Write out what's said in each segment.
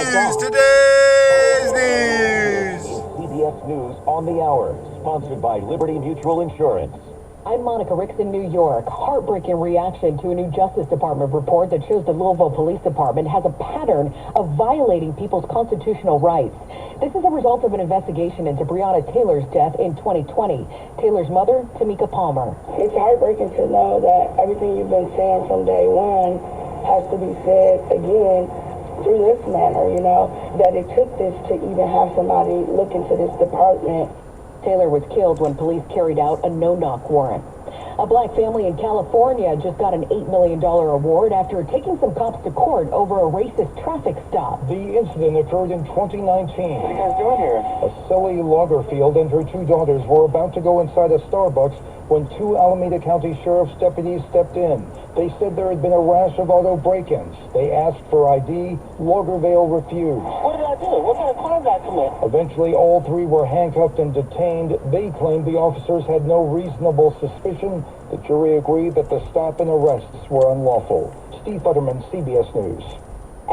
news. Today's news. CBS News on the Hour, sponsored by Liberty Mutual Insurance. I'm Monica Ricks in New York. Heartbreaking reaction to a new Justice Department report that shows the Louisville Police Department has a pattern of violating people's constitutional rights. This is a result of an investigation into Breonna Taylor's death in 2020. Taylor's mother, Tamika Palmer. It's heartbreaking to know that everything you've been saying from day one has to be said again through this manner, that it took this to even have somebody look into this department. Taylor was killed when police carried out a no-knock warrant. A black family in California just got an $8 million award after taking some cops to court over a racist traffic stop. The incident occurred in 2019. What are you guys doing here? A Silly Lagerfield and her two daughters were about to go inside a Starbucks when two Alameda County Sheriff's deputies stepped in. They said there had been a rash of auto break-ins. They asked for ID. Lagervale refused. What did I do? What kind of crime did I commit? Eventually, all three were handcuffed and detained. They claimed the officers had no reasonable suspicion. The jury agreed that the stop and arrests were unlawful. Steve Futterman, CBS News.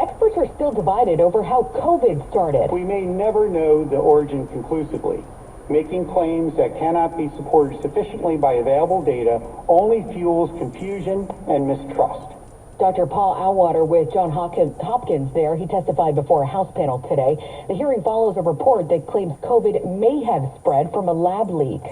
Experts are still divided over how COVID started. We may never know the origin conclusively. Making claims that cannot be supported sufficiently by available data only fuels confusion and mistrust. Dr. Paul Auwater with Johns Hopkins there. He testified before a House panel today. The hearing follows a report that claims COVID may have spread from a lab leak.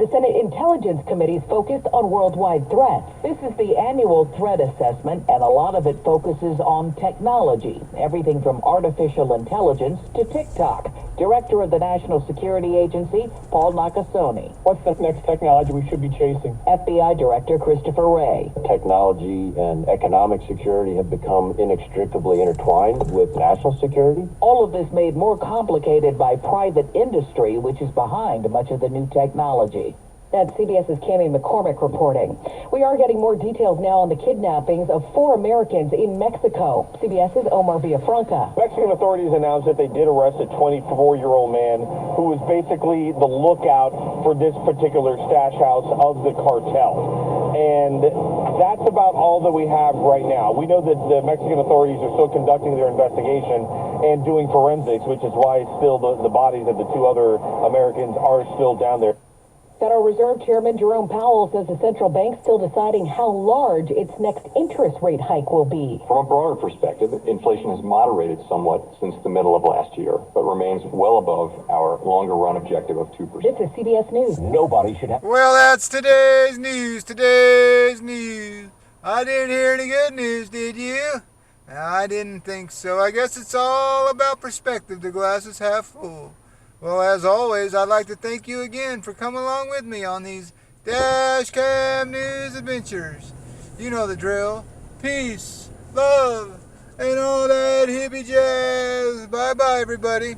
The Senate Intelligence Committee is focused on worldwide threats. This is the annual threat assessment, and a lot of it focuses on technology. Everything from artificial intelligence to TikTok. Director of the National Security Agency, Paul Nakasone. What's the next technology we should be chasing? FBI Director Christopher Wray. Technology and economic security have become inextricably intertwined with national security. All of this made more complicated by private industry, which is behind much of the new technology. That's CBS's Cammie McCormick reporting. We are getting more details now on the kidnappings of 4 Americans in Mexico. CBS's Omar Villafranca. Mexican authorities announced that they did arrest a 24-year-old man who was basically the lookout for this particular stash house of the cartel. And that's about all that we have right now. We know that the Mexican authorities are still conducting their investigation and doing forensics, which is why still the bodies of the 2 other Americans are still down there. Federal Reserve Chairman Jerome Powell says the central bank's still deciding how large its next interest rate hike will be. From a broader perspective, inflation has moderated somewhat since the middle of last year, but remains well above our longer run objective of 2%. This is CBS News. Nobody should have. Well, that's today's news. Today's news. I didn't hear any good news, did you? I didn't think so. I guess it's all about perspective. The glass is half full. Well, as always, I'd like to thank you again for coming along with me on these Dash Cam News adventures. You know the drill. Peace, love, and all that hippie jazz. Bye-bye, everybody.